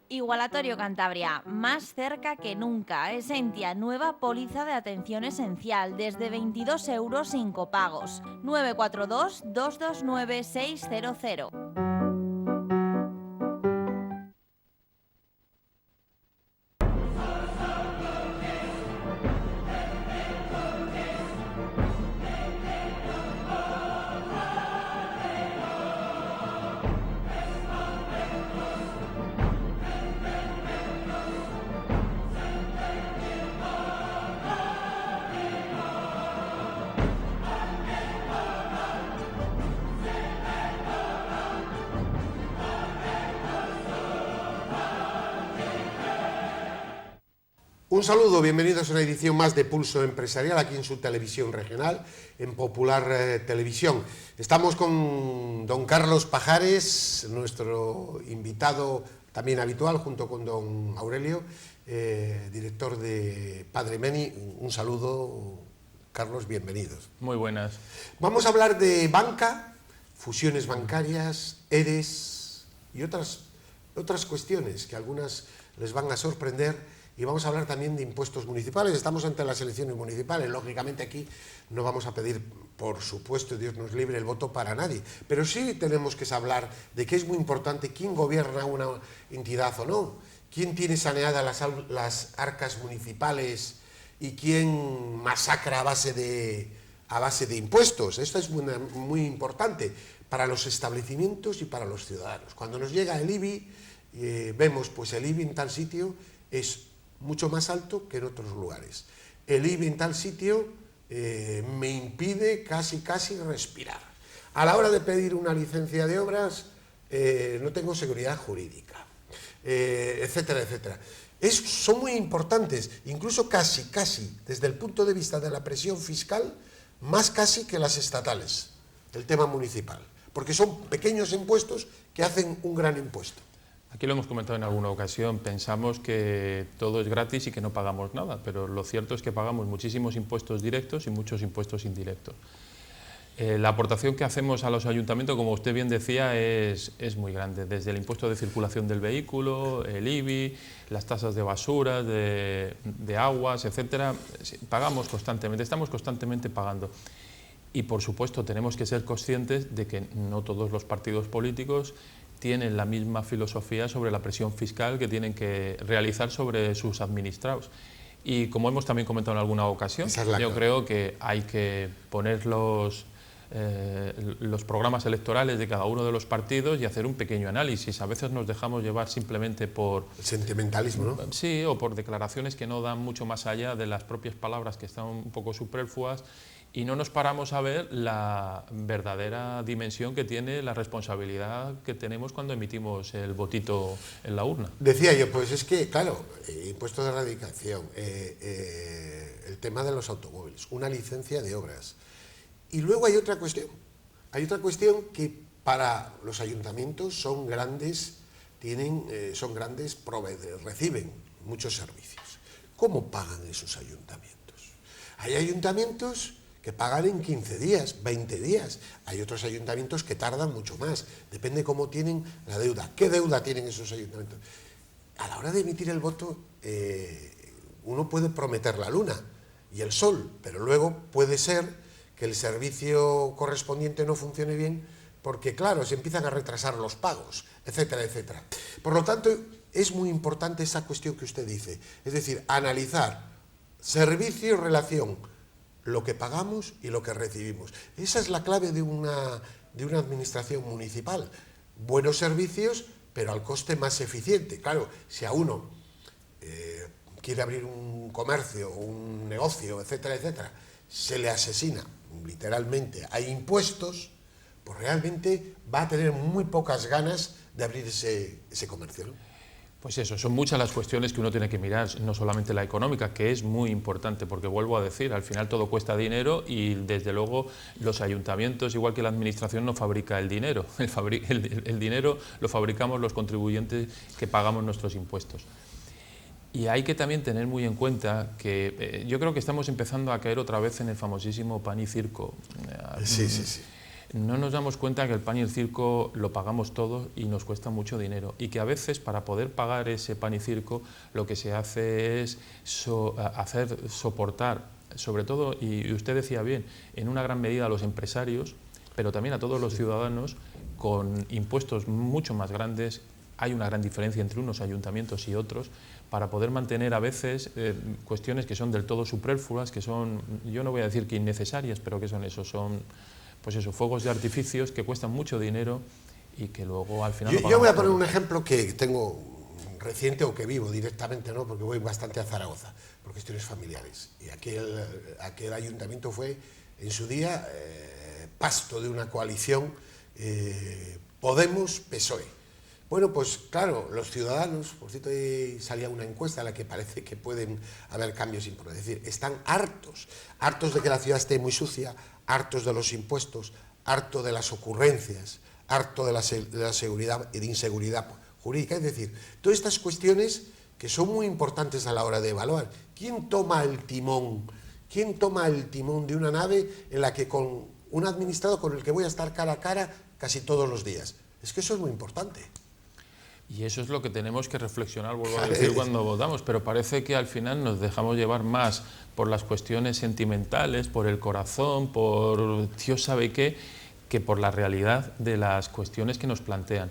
Igualatorio Cantabria, más cerca que nunca. Esentia, nueva póliza de atención esencial, desde 22 euros sin copagos. 942-229-600. Un saludo, bienvenidos a una edición más de Pulso Empresarial aquí en su televisión regional, en Popular Televisión. Estamos con don Carlos Pajares, nuestro invitado también habitual, junto con don Aurelio, director de Padre Meni. Un saludo, Carlos, bienvenidos. Muy buenas. Vamos a hablar de banca, fusiones bancarias, ERES y otras cuestiones que a algunas les van a sorprender. Y vamos a hablar también de impuestos municipales. Estamos ante las elecciones municipales. Lógicamente aquí no vamos a pedir, por supuesto, Dios nos libre, el voto para nadie. Pero sí tenemos que hablar de que es muy importante quién gobierna una entidad o no. Quién tiene saneadas las arcas municipales y quién masacra a base de impuestos. Esto es muy importante para los establecimientos y para los ciudadanos. Cuando nos llega el IBI, vemos pues el IBI en tal sitio es mucho más alto que en otros lugares. El IBI en tal sitio me impide casi respirar. A la hora de pedir una licencia de obras, no tengo seguridad jurídica, etcétera, etcétera. Son muy importantes, incluso casi, desde el punto de vista de la presión fiscal, más casi que las estatales, el tema municipal, porque son pequeños impuestos que hacen un gran impuesto. Aquí lo hemos comentado en alguna ocasión, pensamos que todo es gratis y que no pagamos nada, pero lo cierto es que pagamos muchísimos impuestos directos y muchos impuestos indirectos. La aportación que hacemos a los ayuntamientos, como usted bien decía, es muy grande, desde el impuesto de circulación del vehículo, el IBI, las tasas de basura, de aguas, etcétera. Pagamos constantemente, estamos constantemente pagando. Y por supuesto tenemos que ser conscientes de que no todos los partidos políticos tienen la misma filosofía sobre la presión fiscal que tienen que realizar sobre sus administrados. Y como hemos también comentado en alguna ocasión, yo creo que hay que poner los programas electorales de cada uno de los partidos y hacer un pequeño análisis. A veces nos dejamos llevar simplemente por... El sentimentalismo, ¿no? Sí, o por declaraciones que no dan mucho más allá de las propias palabras, que están un poco superfluas, y no nos paramos a ver la verdadera dimensión que tiene la responsabilidad que tenemos cuando emitimos el votito en la urna. Decía yo, pues es que, claro, impuesto de radicación, el tema de los automóviles, una licencia de obras. Y luego hay otra cuestión que para los ayuntamientos son grandes proveedores, reciben muchos servicios. ¿Cómo pagan esos ayuntamientos? Hay ayuntamientos que pagan en 15 días, 20 días. Hay otros ayuntamientos que tardan mucho más. Depende cómo tienen la deuda. ¿Qué deuda tienen esos ayuntamientos? A la hora de emitir el voto, uno puede prometer la luna y el sol, pero luego puede ser que el servicio correspondiente no funcione bien porque, claro, se empiezan a retrasar los pagos, etcétera, etcétera. Por lo tanto, es muy importante esa cuestión que usted dice. Es decir, analizar servicio, relación, lo que pagamos y lo que recibimos. Esa es la clave de una administración municipal. Buenos servicios, pero al coste más eficiente. Claro, si a uno quiere abrir un comercio, un negocio, etcétera, etcétera, se le asesina, literalmente, hay impuestos, pues realmente va a tener muy pocas ganas de abrir ese comercio, ¿no? Pues eso, son muchas las cuestiones que uno tiene que mirar, no solamente la económica, que es muy importante, porque vuelvo a decir, al final todo cuesta dinero y desde luego los ayuntamientos, igual que la administración, no fabrica el dinero. El dinero lo fabricamos los contribuyentes que pagamos nuestros impuestos. Y hay que también tener muy en cuenta que yo creo que estamos empezando a caer otra vez en el famosísimo pan y circo. Sí. no nos damos cuenta que el pan y el circo lo pagamos todos y nos cuesta mucho dinero, y que a veces para poder pagar ese pan y circo lo que se hace es hacer soportar, sobre todo, y usted decía bien, en una gran medida a los empresarios, pero también a todos los ciudadanos, con impuestos mucho más grandes. Hay una gran diferencia entre unos ayuntamientos y otros, para poder mantener a veces cuestiones que son del todo superfluas, que son, yo no voy a decir que innecesarias, pero que son eso, son pues eso, fuegos de artificios que cuestan mucho dinero y que luego al final... Yo voy a poner un ejemplo que tengo reciente o que vivo directamente, ¿no? Porque voy bastante a Zaragoza, por cuestiones familiares. Y aquel ayuntamiento fue, en su día, pasto de una coalición Podemos-PSOE. Bueno, pues claro, los ciudadanos, por cierto, ahí salía una encuesta en la que parece que pueden haber cambios importantes. Es decir, están hartos de que la ciudad esté muy sucia, hartos de los impuestos, hartos de las ocurrencias, hartos de la seguridad y de inseguridad jurídica. Es decir, todas estas cuestiones que son muy importantes a la hora de evaluar. ¿Quién toma el timón? ¿Quién toma el timón de una nave en la que con un administrado con el que voy a estar cara a cara casi todos los días? Es que eso es muy importante. Y eso es lo que tenemos que reflexionar, vuelvo a decir, cuando votamos, pero parece que al final nos dejamos llevar más por las cuestiones sentimentales, por el corazón, por Dios sabe qué, que por la realidad de las cuestiones que nos plantean.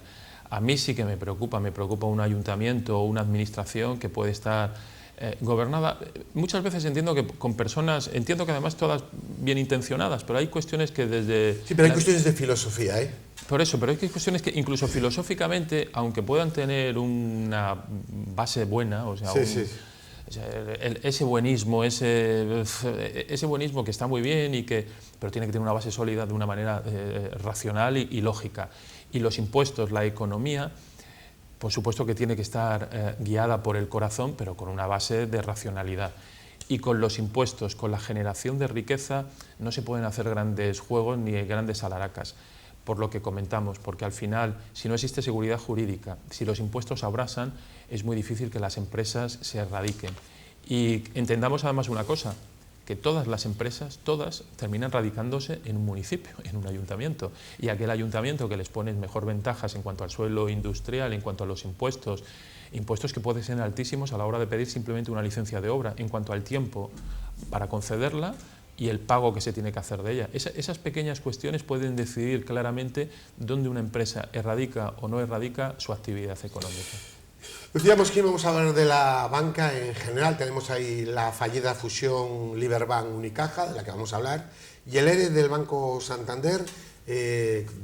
A mí sí que me preocupa un ayuntamiento o una administración que puede estar gobernada. Muchas veces entiendo que con personas, entiendo que además todas bien intencionadas, pero hay cuestiones que desde... Sí, pero hay cuestiones de filosofía, ¿eh? Por eso, pero hay cuestiones que incluso filosóficamente, aunque puedan tener una base buena, o sea, ese buenismo, ese buenismo que está muy bien, pero tiene que tener una base sólida de una manera racional y lógica. Y los impuestos, la economía, por supuesto que tiene que estar guiada por el corazón, pero con una base de racionalidad. Y con los impuestos, con la generación de riqueza, no se pueden hacer grandes juegos ni grandes alaracas, por lo que comentamos, porque al final, si no existe seguridad jurídica, si los impuestos abrasan, es muy difícil que las empresas se erradiquen. Y entendamos además una cosa, que todas las empresas, todas, terminan radicándose en un municipio, en un ayuntamiento. Y aquel ayuntamiento que les pone mejor ventajas en cuanto al suelo industrial, en cuanto a los impuestos, impuestos que pueden ser altísimos a la hora de pedir simplemente una licencia de obra, en cuanto al tiempo para concederla y el pago que se tiene que hacer de ella. Esas pequeñas cuestiones pueden decidir claramente dónde una empresa erradica o no erradica su actividad económica. Decíamos que íbamos a hablar de la banca en general. Tenemos ahí la fallida fusión Liberbank-Unicaja, de la que vamos a hablar, y el ERE del Banco Santander,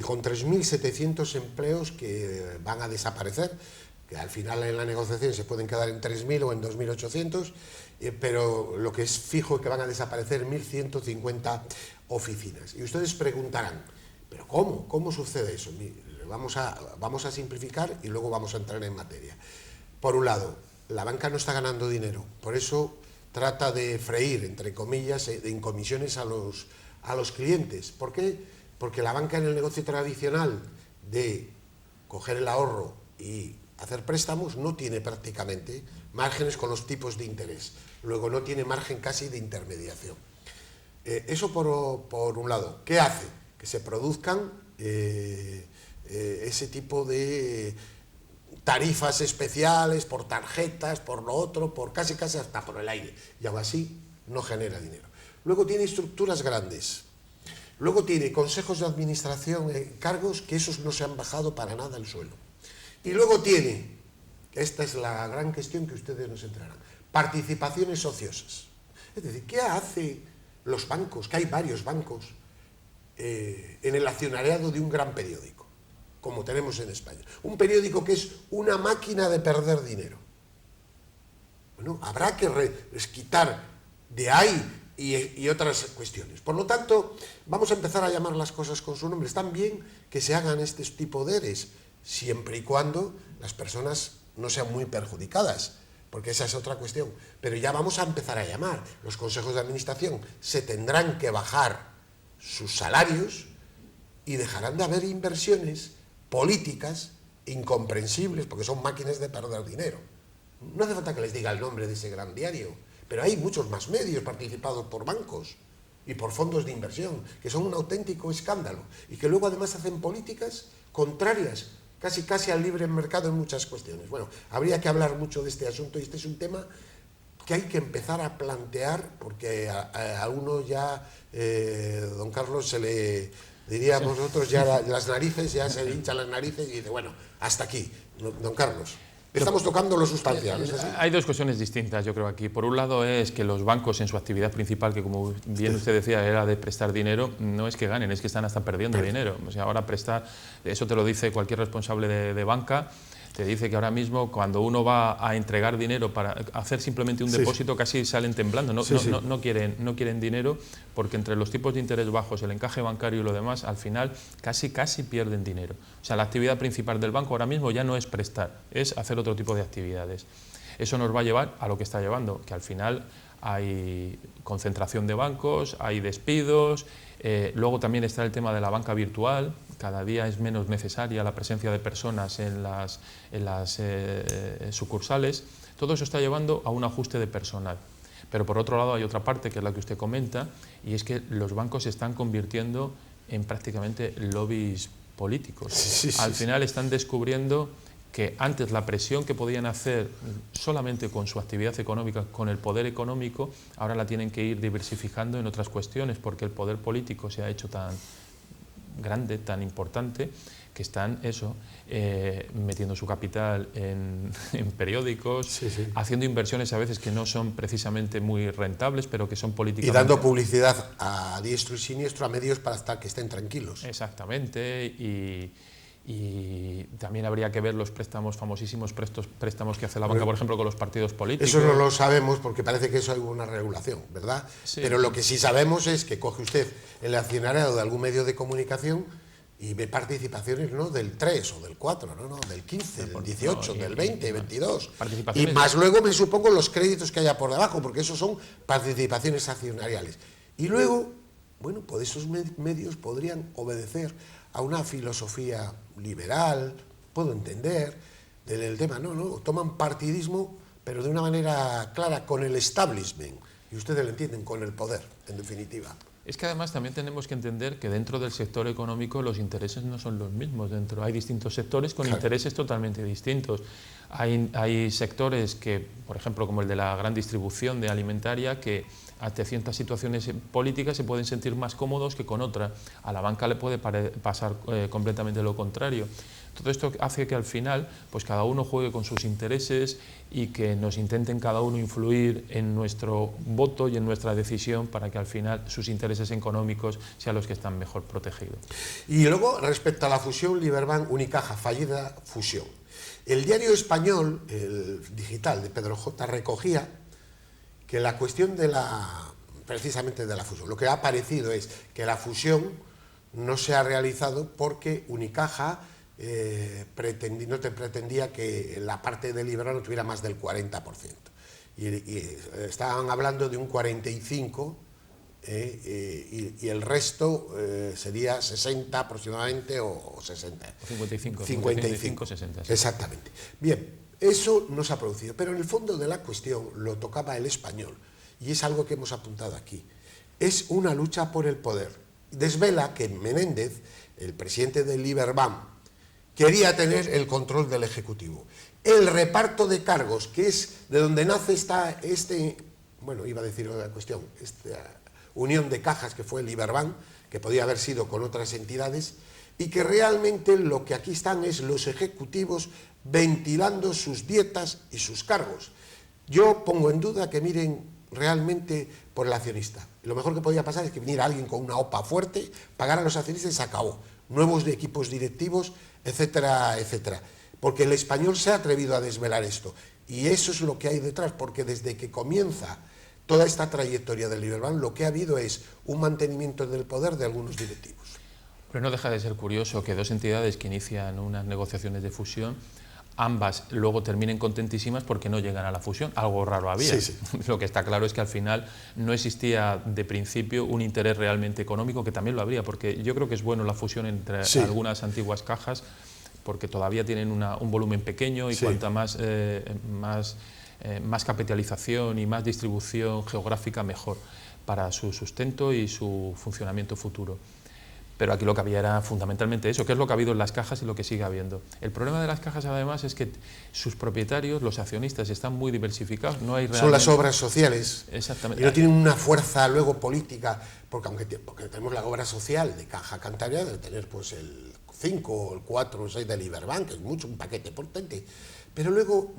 con 3.700 empleos que van a desaparecer, que al final en la negociación se pueden quedar en 3.000 o en 2.800, pero lo que es fijo es que van a desaparecer 1.150 oficinas. Y ustedes preguntarán, ¿pero cómo? ¿Cómo sucede eso? Vamos a simplificar y luego vamos a entrar en materia. Por un lado, la banca no está ganando dinero, por eso trata de freír, entre comillas, en comisiones a los clientes. ¿Por qué? Porque la banca en el negocio tradicional de coger el ahorro y hacer préstamos no tiene prácticamente márgenes con los tipos de interés. Luego no tiene margen casi de intermediación. Eso por un lado. ¿Qué hace? Que se produzcan ese tipo de tarifas especiales por tarjetas, por lo otro, por casi hasta por el aire. Y aún así no genera dinero. Luego tiene estructuras grandes. Luego tiene consejos de administración, cargos que esos no se han bajado para nada el suelo. Y luego tiene, esta es la gran cuestión que ustedes nos entrarán, participaciones ociosas. Es decir, ¿qué hace los bancos? Que hay varios bancos en el accionariado de un gran periódico, como tenemos en España. Un periódico que es una máquina de perder dinero. Bueno, habrá que quitar de ahí y otras cuestiones. Por lo tanto, vamos a empezar a llamar las cosas con su nombre. Están bien que se hagan este tipo de ERES, siempre y cuando las personas no sean muy perjudicadas, porque esa es otra cuestión. Pero ya vamos a empezar a llamar. Los consejos de administración se tendrán que bajar sus salarios y dejarán de haber inversiones políticas incomprensibles, porque son máquinas de perder dinero. No hace falta que les diga el nombre de ese gran diario, pero hay muchos más medios participados por bancos. y por fondos de inversión, que son un auténtico escándalo y que luego además hacen políticas contrarias casi al libre mercado en muchas cuestiones. Bueno, habría que hablar mucho de este asunto y este es un tema que hay que empezar a plantear porque a uno ya, don Carlos, se le, diríamos nosotros, ya las narices, ya se le hinchan las narices y dice, bueno, hasta aquí, don Carlos. Estamos tocando lo sustancial, ¿es así? Hay dos cuestiones distintas, yo creo, aquí. Por un lado es que los bancos en su actividad principal, que como bien usted decía, era de prestar dinero, no es que ganen, es que están hasta perdiendo dinero. O sea, ahora prestar, eso te lo dice cualquier responsable de banca, te dice que ahora mismo cuando uno va a entregar dinero para hacer simplemente un depósito casi salen temblando, no quieren dinero porque entre los tipos de interés bajos, el encaje bancario y lo demás, al final casi pierden dinero. O sea, la actividad principal del banco ahora mismo ya no es prestar, es hacer otro tipo de actividades. Eso nos va a llevar a lo que está llevando, que al final hay concentración de bancos, hay despidos, luego también está el tema de la banca virtual. Cada día es menos necesaria la presencia de personas en las sucursales. Todo eso está llevando a un ajuste de personal. Pero por otro lado hay otra parte, que es la que usted comenta, y es que los bancos se están convirtiendo en prácticamente lobbies políticos. Al final están descubriendo que antes la presión que podían hacer solamente con su actividad económica, con el poder económico, ahora la tienen que ir diversificando en otras cuestiones, porque el poder político se ha hecho tan grande, tan importante, que están metiendo su capital en periódicos, haciendo inversiones a veces que no son precisamente muy rentables, pero que son políticamente... Y dando publicidad a diestro y siniestro a medios para que estén tranquilos. Exactamente, y también habría que ver los famosísimos préstamos que hace la banca, por ejemplo, con los partidos políticos. Eso no lo sabemos porque parece que eso hay una regulación, ¿verdad? Sí. Pero lo que sí sabemos es que coge usted el accionariado de algún medio de comunicación y ve participaciones no del 3 o del 4, no, del 15, del 18, del 20, 22. Y más luego me supongo los créditos que haya por debajo, porque esos son participaciones accionariales. Y luego, bueno, pues esos medios podrían obedecer a una filosofía liberal, puedo entender, del tema, toman partidismo, pero de una manera clara, con el establishment, y ustedes lo entienden, con el poder, en definitiva. Es que además también tenemos que entender que dentro del sector económico los intereses no son los mismos. Hay distintos sectores con intereses totalmente distintos. Hay sectores que, por ejemplo, como el de la gran distribución de alimentaria, que ante ciertas situaciones políticas se pueden sentir más cómodos que con otra. A la banca le puede pasar completamente lo contrario. Todo esto hace que al final pues cada uno juegue con sus intereses y que nos intenten cada uno influir en nuestro voto y en nuestra decisión para que al final sus intereses económicos sean los que están mejor protegidos. Y luego, respecto a la fusión Liberbank-Unicaja, fallida fusión. El diario español, el digital de Pedro J., recogía que la cuestión precisamente de la fusión, lo que ha aparecido es que la fusión no se ha realizado porque Unicaja pretendía que la parte de Liberbank tuviera más del 40%. Y estaban hablando de un 45%, y el resto sería 60 aproximadamente o 60. 55, 60. Sí. Exactamente. Bien, eso no se ha producido, pero en el fondo de la cuestión lo tocaba el español, y es algo que hemos apuntado aquí. Es una lucha por el poder. Desvela que Menéndez, el presidente de Liberbank, quería tener el control del Ejecutivo. El reparto de cargos, que es de donde nace esta unión de cajas que fue Liberbank, que podía haber sido con otras entidades, y que realmente lo que aquí están es los ejecutivos ventilando sus dietas y sus cargos. Yo pongo en duda que miren realmente por el accionista. Lo mejor que podía pasar es que viniera alguien con una OPA fuerte, pagara a los accionistas y se acabó. Nuevos equipos directivos, etcétera, etcétera. Porque el español se ha atrevido a desvelar esto. Y eso es lo que hay detrás, porque desde que comienza toda esta trayectoria del Liberbank, lo que ha habido es un mantenimiento del poder de algunos directivos. Pero no deja de ser curioso que dos entidades que inician unas negociaciones de fusión, ambas luego terminen contentísimas porque no llegan a la fusión. Algo raro había. Sí. Lo que está claro es que al final no existía de principio un interés realmente económico, que también lo habría, porque yo creo que es bueno la fusión entre algunas antiguas cajas, porque todavía tienen un volumen pequeño y cuanta más capitalización y más distribución geográfica mejor. para su sustento y su funcionamiento futuro. Pero aquí lo que había era fundamentalmente eso, que es lo que ha habido en las cajas y lo que sigue habiendo. El problema de las cajas, además, es que sus propietarios, los accionistas, están muy diversificados. No hay realmente... Son las obras sociales. Exactamente. Y no tienen una fuerza luego política, porque tenemos la obra social de Caja Cantabria, de tener pues el 5, el 4, el 6 de Liberbank, que es mucho, un paquete potente. Pero luego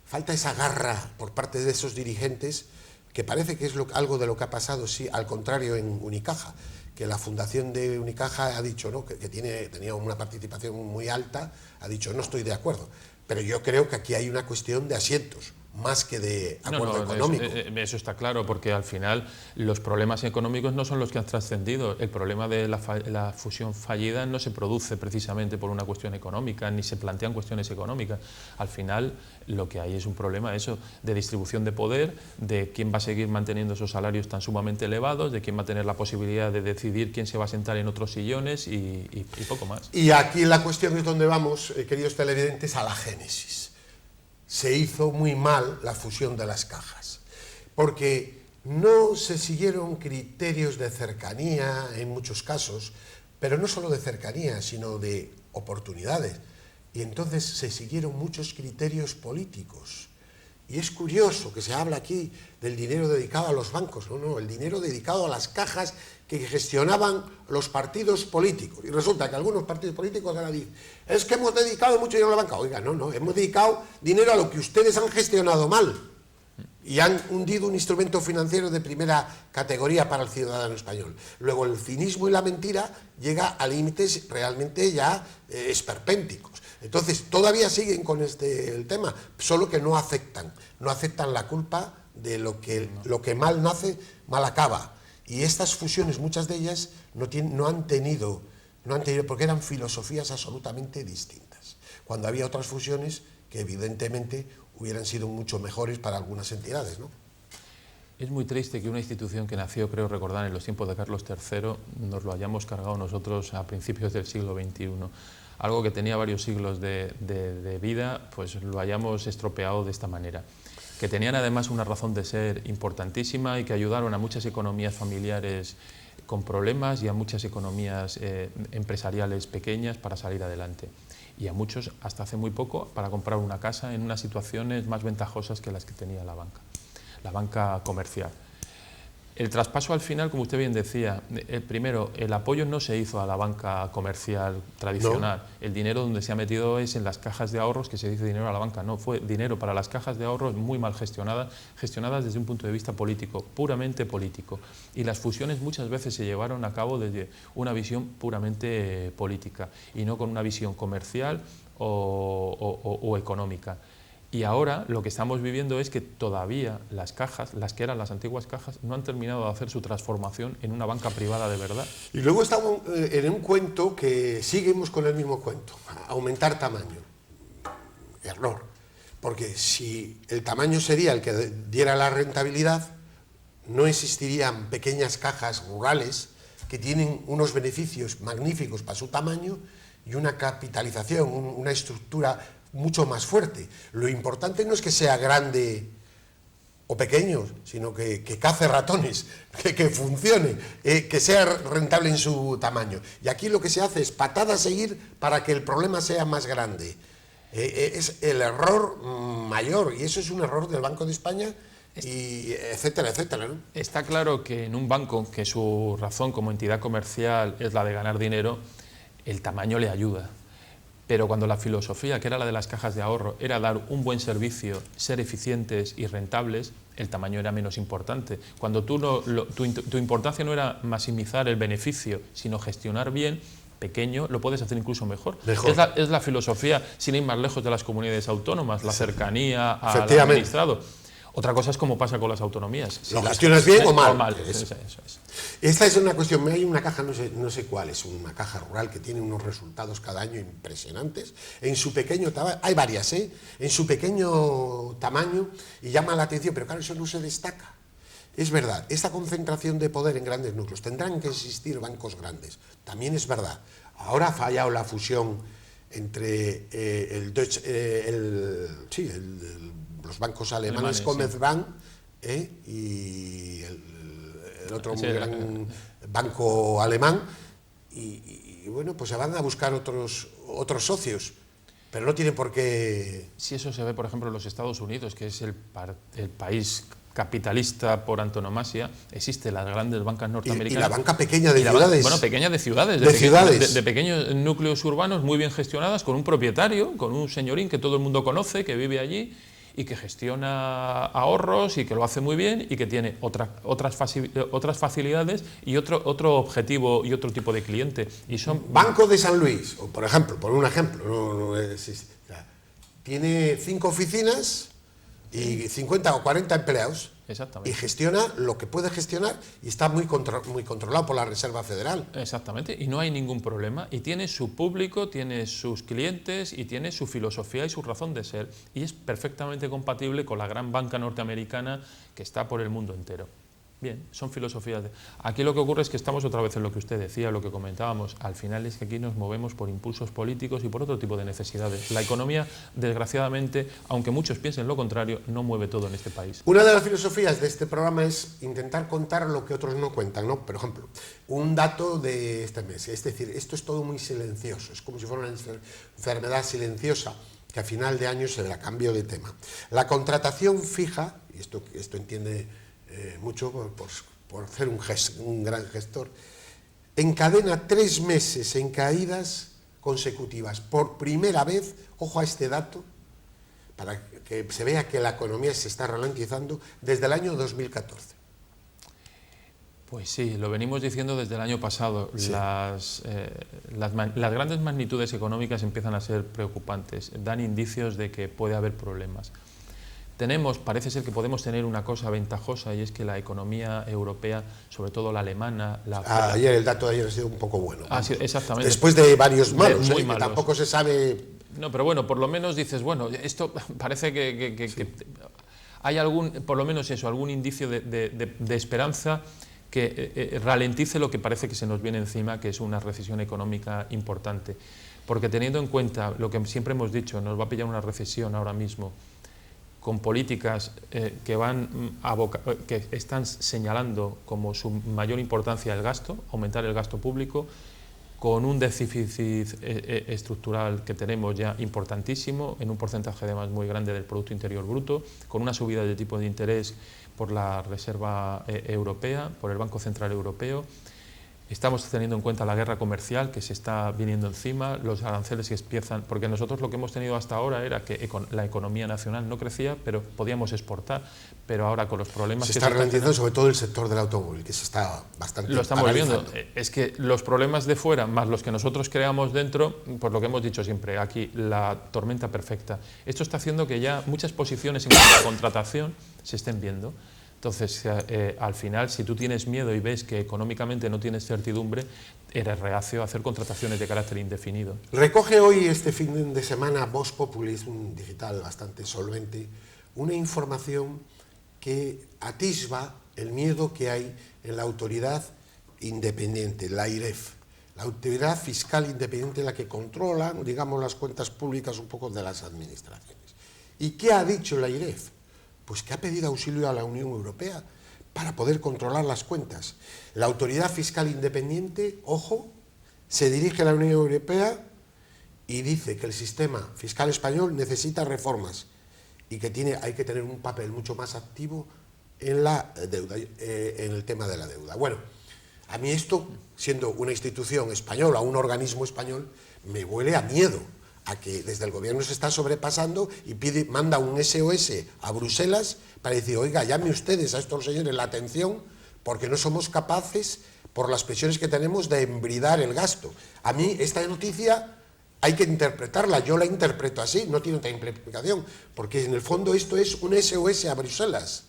falta esa garra por parte de esos dirigentes, que parece que es algo de lo que ha pasado, sí, al contrario en Unicaja, que la fundación de Unicaja ha dicho, ¿no?, que tenía una participación muy alta, ha dicho no estoy de acuerdo, pero yo creo que aquí hay una cuestión de asientos, más que de acuerdo económico. Eso está claro, porque al final los problemas económicos no son los que han trascendido. El problema de la fusión fallida no se produce precisamente por una cuestión económica, ni se plantean cuestiones económicas. Al final lo que hay es un problema de distribución de poder, de quién va a seguir manteniendo esos salarios tan sumamente elevados, de quién va a tener la posibilidad de decidir quién se va a sentar en otros sillones y poco más. Y aquí la cuestión es donde vamos, queridos televidentes, a la génesis. Se hizo muy mal la fusión de las cajas, porque no se siguieron criterios de cercanía en muchos casos, pero no solo de cercanía, sino de oportunidades. Y entonces se siguieron muchos criterios políticos. Y es curioso que se habla aquí del dinero dedicado a los bancos, no, el dinero dedicado a las cajas que gestionaban los partidos políticos. Y resulta que algunos partidos políticos ahora dicen, es que hemos dedicado mucho dinero a la banca. Oiga, no, hemos dedicado dinero a lo que ustedes han gestionado mal y han hundido un instrumento financiero de primera categoría para el ciudadano español. Luego el cinismo y la mentira llega a límites realmente ya esperpénticos. Entonces todavía siguen con el tema, solo que no aceptan la culpa de lo que mal nace, mal acaba. Y estas fusiones, muchas de ellas, no han tenido, porque eran filosofías absolutamente distintas. Cuando había otras fusiones que evidentemente hubieran sido mucho mejores para algunas entidades, ¿no? Es muy triste que una institución que nació, creo recordar, en los tiempos de Carlos III, nos lo hayamos cargado nosotros a principios del siglo XXI. Algo que tenía varios siglos de vida, pues lo hayamos estropeado de esta manera. Que tenían además una razón de ser importantísima y que ayudaron a muchas economías familiares con problemas y a muchas economías empresariales pequeñas para salir adelante. Y a muchos, hasta hace muy poco, para comprar una casa en unas situaciones más ventajosas que las que tenía la banca comercial. El traspaso al final, como usted bien decía, primero, el apoyo no se hizo a la banca comercial tradicional. No. El dinero donde se ha metido es en las cajas de ahorros, que se dice dinero a la banca. No, fue dinero para las cajas de ahorros muy mal gestionadas desde un punto de vista político, puramente político. Y las fusiones muchas veces se llevaron a cabo desde una visión puramente política y no con una visión comercial o económica. Y ahora lo que estamos viviendo es que todavía las cajas, las que eran las antiguas cajas, no han terminado de hacer su transformación en una banca privada de verdad. Y luego estamos en un cuento que seguimos con el mismo cuento, aumentar tamaño. Error, porque si el tamaño sería el que diera la rentabilidad, no existirían pequeñas cajas rurales que tienen unos beneficios magníficos para su tamaño y una capitalización, una estructura mucho más fuerte. Lo importante no es que sea grande o pequeño, sino que cace ratones, que funcione, que sea rentable en su tamaño. Y aquí lo que se hace es patada a seguir para que el problema sea más grande. Es el error mayor, y eso es un error del Banco de España, y etcétera, etcétera, ¿no? Está claro que en un banco que su razón como entidad comercial es la de ganar dinero, el tamaño le ayuda. Pero cuando la filosofía, que era la de las cajas de ahorro, era dar un buen servicio, ser eficientes y rentables, el tamaño era menos importante. Cuando tu importancia no era maximizar el beneficio, sino gestionar bien, pequeño, lo puedes hacer incluso mejor. Es la filosofía, sin ir más lejos, de las comunidades autónomas, la cercanía al administrado. Otra cosa es cómo pasa con las autonomías. Si ¿lo gestionas bien o mal? Eso es. Esta es una cuestión. Hay una caja, no sé cuál, es una caja rural que tiene unos resultados cada año impresionantes. En su pequeño tamaño, hay varias, en su pequeño tamaño, y llama la atención, pero claro, eso no se destaca. Es verdad, esta concentración de poder en grandes núcleos, tendrán que existir bancos grandes, también es verdad. Ahora ha fallado la fusión entre los bancos alemanes Commerzbank y el otro muy gran banco alemán, y bueno, pues se van a buscar otros socios, pero no tienen por qué... Si eso se ve, por ejemplo, en los Estados Unidos, que es el país capitalista por antonomasia, existen las grandes bancas norteamericanas. Y la banca pequeña de ciudades. Bueno, pequeña de ciudades. De pequeños núcleos urbanos muy bien gestionadas, con un propietario, con un señorín que todo el mundo conoce, que vive allí y que gestiona ahorros y que lo hace muy bien y que tiene otras facilidades y otro objetivo y otro tipo de cliente. Y son... Banco de San Luis, o por ejemplo, no existe. Tiene 5 oficinas y 50 o 40 empleados. Exactamente. Y gestiona lo que puede gestionar y está muy controlado por la Reserva Federal. Exactamente, y no hay ningún problema. Y tiene su público, tiene sus clientes y tiene su filosofía y su razón de ser. Y es perfectamente compatible con la gran banca norteamericana que está por el mundo entero. Bien, son filosofías. Aquí lo que ocurre es que estamos otra vez en lo que usted decía, lo que comentábamos. Al final es que aquí nos movemos por impulsos políticos y por otro tipo de necesidades. La economía, desgraciadamente, aunque muchos piensen lo contrario, no mueve todo en este país. Una de las filosofías de este programa es intentar contar lo que otros no cuentan, ¿no? Por ejemplo, un dato de este mes. Es decir, esto es todo muy silencioso. Es como si fuera una enfermedad silenciosa que a final de año se verá. Cambio de tema. La contratación fija, y esto entiende... mucho por ser un gran gestor, encadena 3 meses en caídas consecutivas. Por primera vez, ojo a este dato, para que se vea que la economía se está ralentizando desde el año 2014. Pues sí, lo venimos diciendo desde el año pasado. Sí. Las grandes magnitudes económicas empiezan a ser preocupantes, dan indicios de que puede haber problemas. Parece ser que podemos tener una cosa ventajosa, y es que la economía europea, sobre todo la alemana... Ayer el dato de ayer ha sido un poco bueno. Sí, exactamente. Después de varios malos, muy malos. Que tampoco se sabe... No, pero bueno, por lo menos dices, bueno, esto parece que hay por lo menos eso, algún indicio de esperanza que ralentice lo que parece que se nos viene encima, que es una recesión económica importante. Porque teniendo en cuenta lo que siempre hemos dicho, nos va a pillar una recesión ahora mismo, con políticas que están señalando como su mayor importancia el gasto, aumentar el gasto público, con un déficit estructural que tenemos ya importantísimo, en un porcentaje además muy grande del Producto Interior Bruto, con una subida de tipo de interés por la Reserva Europea, por el Banco Central Europeo. Estamos teniendo en cuenta la guerra comercial que se está viniendo encima, los aranceles que empiezan, porque nosotros lo que hemos tenido hasta ahora era que la economía nacional no crecía, pero podíamos exportar, pero ahora con los problemas... Se está ralentizando sobre todo el sector del automóvil, que se está bastante... Lo estamos viendo, es que los problemas de fuera, más los que nosotros creamos dentro, por lo que hemos dicho siempre, aquí la tormenta perfecta. Esto está haciendo que ya muchas posiciones en cuanto a contratación se estén viendo. Entonces, al final, si tú tienes miedo y ves que económicamente no tienes certidumbre, eres reacio a hacer contrataciones de carácter indefinido. Recoge hoy, este fin de semana, Vox Populi, es un digital bastante solvente, una información que atisba el miedo que hay en la autoridad independiente, la AIREF, la autoridad fiscal independiente, la que controla, digamos, las cuentas públicas un poco de las administraciones. ¿Y qué ha dicho la AIREF? Pues que ha pedido auxilio a la Unión Europea para poder controlar las cuentas. La autoridad fiscal independiente, ojo, se dirige a la Unión Europea y dice que el sistema fiscal español necesita reformas y que hay que tener un papel mucho más activo en la deuda, en el tema de la deuda. Bueno, a mí esto, siendo una institución española, un organismo español, me huele a miedo, a que desde el gobierno se está sobrepasando y manda un SOS a Bruselas para decir, oiga, llame ustedes a estos señores la atención porque no somos capaces, por las presiones que tenemos, de embridar el gasto. A mí esta noticia hay que interpretarla, yo la interpreto así, no tiene otra implicación, porque en el fondo esto es un SOS a Bruselas.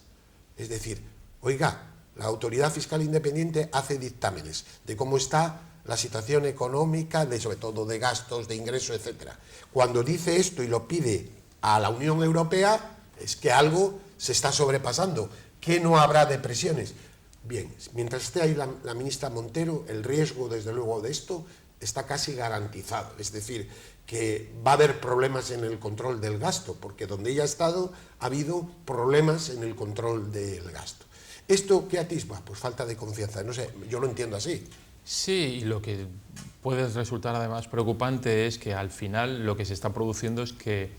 Es decir, oiga, la autoridad fiscal independiente hace dictámenes de cómo está la situación económica, sobre todo de gastos, de ingresos, etc. Cuando dice esto y lo pide a la Unión Europea, es que algo se está sobrepasando, que no habrá depresiones. Bien, mientras esté ahí la ministra Montero, el riesgo, desde luego, de esto está casi garantizado. Es decir, que va a haber problemas en el control del gasto, porque donde ella ha estado ha habido problemas en el control del gasto. ¿Esto qué atisba? Pues falta de confianza. No sé, yo lo entiendo así. Sí, y lo que puede resultar además preocupante es que al final lo que se está produciendo es que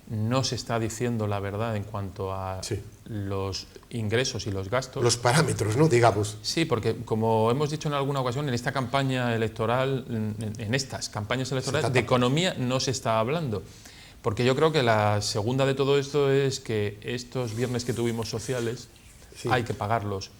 no se está diciendo la verdad en cuanto a los ingresos y los gastos. Los parámetros, ¿no? Digamos. Sí, porque como hemos dicho en alguna ocasión, en esta campaña electoral, en estas campañas electorales, de economía no se está hablando. Porque yo creo que la segunda de todo esto es que estos viernes que tuvimos sociales hay que pagarlos.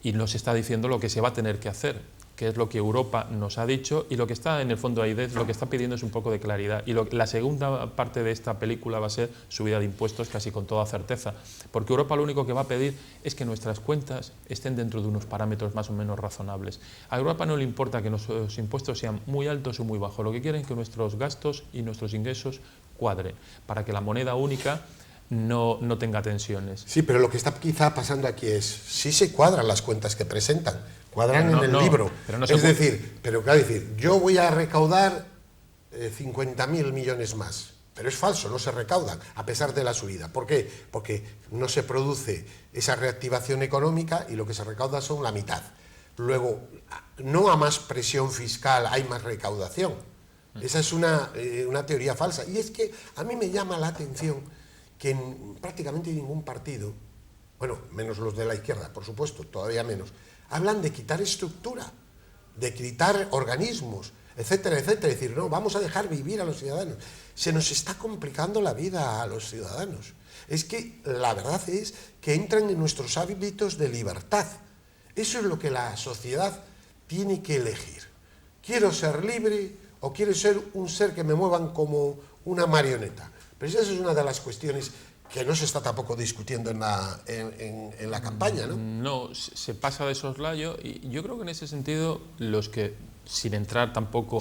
Y nos está diciendo lo que se va a tener que hacer, que es lo que Europa nos ha dicho, y lo que está en el fondo ahí, lo que está pidiendo es un poco de claridad. Y la segunda parte de esta película va a ser subida de impuestos casi con toda certeza, porque Europa lo único que va a pedir es que nuestras cuentas estén dentro de unos parámetros más o menos razonables. A Europa no le importa que nuestros impuestos sean muy altos o muy bajos, lo que quieren es que nuestros gastos y nuestros ingresos cuadren, para que la moneda única no tenga tensiones. Sí, pero lo que está quizá pasando aquí es, sí se cuadran las cuentas que presentan, cuadran en el libro. Es decir, yo voy a recaudar 50.000 millones más, pero es falso, no se recaudan, a pesar de la subida. ¿Por qué? Porque no se produce esa reactivación económica y lo que se recauda son la mitad. Luego, no a más presión fiscal hay más recaudación. Esa es una teoría falsa. Y es que a mí me llama la atención que en prácticamente ningún partido, bueno, menos los de la izquierda, por supuesto, todavía menos, hablan de quitar estructura, de quitar organismos, etcétera, etcétera. Es decir, no, vamos a dejar vivir a los ciudadanos. Se nos está complicando la vida a los ciudadanos. Es que la verdad es que entran en nuestros hábitos de libertad. Eso es lo que la sociedad tiene que elegir. ¿Quiero ser libre o quiero ser un ser que me muevan como una marioneta? Pero esa es una de las cuestiones que no se está tampoco discutiendo en la campaña, ¿no? No, se pasa de soslayo, y yo creo que en ese sentido los que, sin entrar tampoco,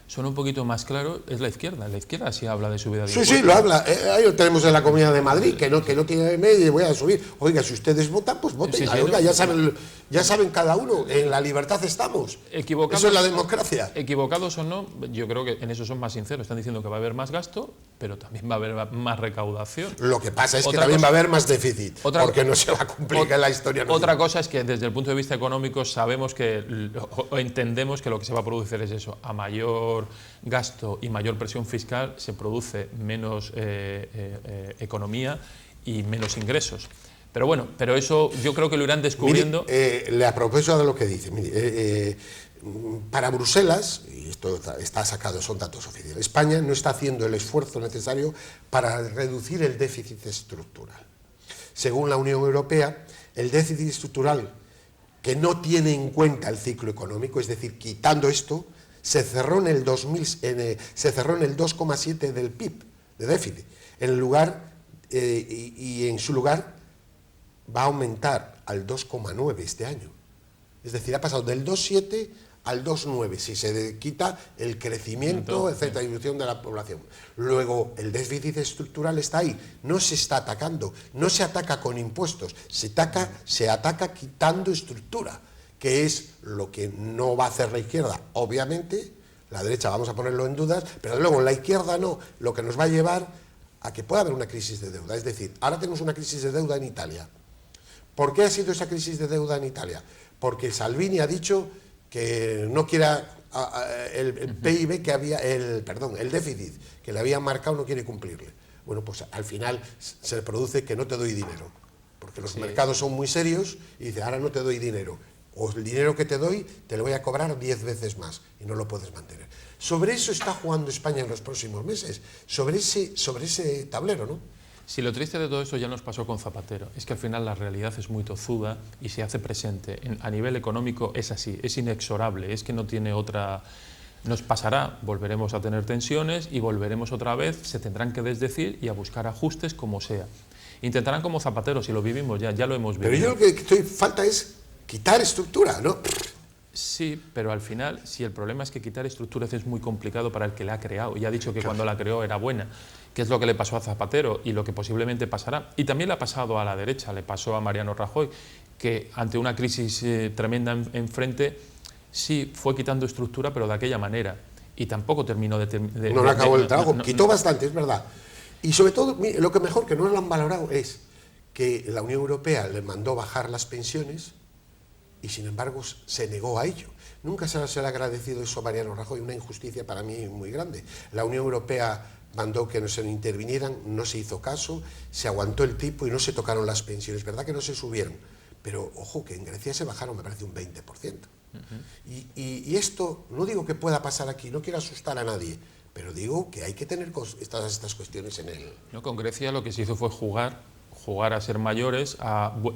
son un poquito más claros, es la izquierda. La izquierda sí habla de subida de impuestos. Sí, lo habla. Ahí lo tenemos en la Comunidad de Madrid, que no tiene medio y voy a subir. Oiga, si ustedes votan, pues voten. Oiga, ya saben cada uno, en la libertad estamos. Eso es la democracia. Equivocados o no, yo creo que en eso son más sinceros. Están diciendo que va a haber más gasto, pero también va a haber más recaudación. Lo que pasa es que también va a haber más déficit, porque no se va a complicar la historia. Otra cosa es que desde el punto de vista económico sabemos o entendemos que lo que se va a producir es eso, a mayor gasto y mayor presión fiscal se produce menos economía y menos ingresos. Pero bueno, eso yo creo que lo irán descubriendo. Le aprovecho de lo que dice. Para Bruselas, y esto está sacado, son datos oficiales, España no está haciendo el esfuerzo necesario para reducir el déficit estructural. Según la Unión Europea, el déficit estructural que no tiene en cuenta el ciclo económico, es decir, quitando esto, se cerró en el 2,7 del PIB de déficit. Y en su lugar va a aumentar al 2,9 este año. Es decir, ha pasado del 2,7 al 2,9, si se quita el crecimiento, etcétera, distribución de la población. Luego, el déficit estructural está ahí, no se está atacando, no se ataca con impuestos, se ataca quitando estructura, que es lo que no va a hacer la izquierda. Obviamente, la derecha vamos a ponerlo en dudas, pero luego la izquierda no, lo que nos va a llevar a que pueda haber una crisis de deuda. Es decir, ahora tenemos una crisis de deuda en Italia. ¿Por qué ha sido esa crisis de deuda en Italia? Porque Salvini ha dicho que no quiera el PIB que había, el déficit que le habían marcado, no quiere cumplirle. Bueno, pues al final se produce que no te doy dinero, porque los mercados son muy serios y dice, ahora no te doy dinero, o el dinero que te doy te lo voy a cobrar 10 veces más y no lo puedes mantener. Sobre eso está jugando España en los próximos meses, sobre ese tablero, ¿no? Si lo triste de todo esto ya nos pasó con Zapatero, es que al final la realidad es muy tozuda y se hace presente. A nivel económico es así, es inexorable, es que no tiene otra... Nos pasará, volveremos a tener tensiones y volveremos otra vez, se tendrán que desdecir y a buscar ajustes como sea. Intentarán como Zapatero, si lo vivimos ya lo hemos vivido. Pero yo lo que falta es quitar estructura, ¿no? Sí, pero al final, si el problema es que quitar estructuras es muy complicado para el que la ha creado, y ha dicho que cuando la creó era buena, que es lo que le pasó a Zapatero y lo que posiblemente pasará. Y también le ha pasado a la derecha, le pasó a Mariano Rajoy, que ante una crisis tremenda enfrente, sí fue quitando estructura, pero de aquella manera. Y tampoco terminó no le acabó el trabajo, quitó bastante, es verdad. Y sobre todo, lo que mejor, que no lo han valorado, es que la Unión Europea le mandó bajar las pensiones y sin embargo se negó a ello. Nunca se le ha agradecido eso a Mariano Rajoy, una injusticia para mí muy grande. La Unión Europea mandó que no se intervinieran, no se hizo caso, se aguantó el tipo y no se tocaron las pensiones. ¿Verdad que no se subieron? Pero ojo, que en Grecia se bajaron, me parece, un 20%. Y esto, no digo que pueda pasar aquí, no quiero asustar a nadie, pero digo que hay que tener estas cuestiones en el... No, con Grecia lo que se hizo fue jugar a ser mayores,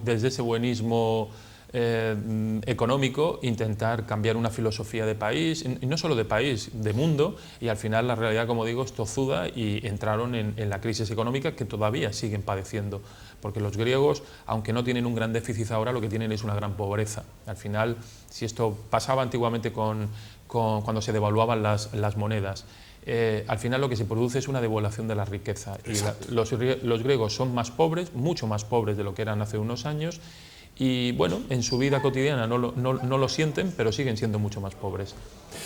desde ese buenismo económico, intentar cambiar una filosofía de país, y no solo de país, de mundo, y al final la realidad, como digo, es tozuda y entraron en la crisis económica que todavía siguen padeciendo, porque los griegos, aunque no tienen un gran déficit ahora, lo que tienen es una gran pobreza. Al final, si esto pasaba antiguamente cuando se devaluaban las monedas, al final lo que se produce es una devaluación de la riqueza. Y los griegos son más pobres, mucho más pobres de lo que eran hace unos años, y bueno, en su vida cotidiana no lo sienten, pero siguen siendo mucho más pobres.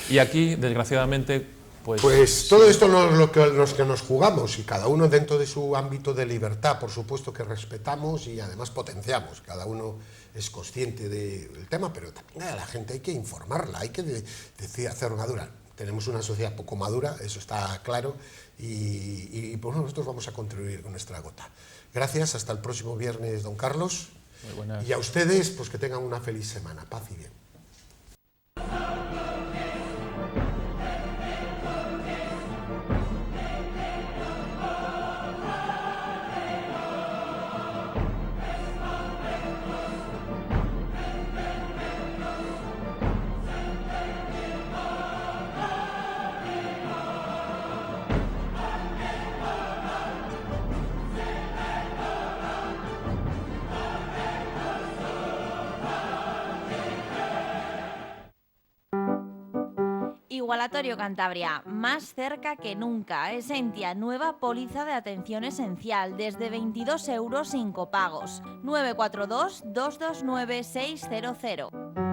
Y aquí, desgraciadamente, pues todo esto es lo que nos jugamos, y cada uno dentro de su ámbito de libertad, por supuesto que respetamos y además potenciamos. Cada uno es consciente del tema, pero también a la gente hay que informarla, hay que hacer madura. Tenemos una sociedad poco madura, eso está claro, y pues nosotros vamos a contribuir con nuestra gota. Gracias, hasta el próximo viernes, don Carlos. Muy buenas. Y a ustedes, pues que tengan una feliz semana. Paz y bien. Igualatorio Cantabria, más cerca que nunca. Esentia, nueva póliza de atención esencial, desde 22 € sin copagos. 942 229 600.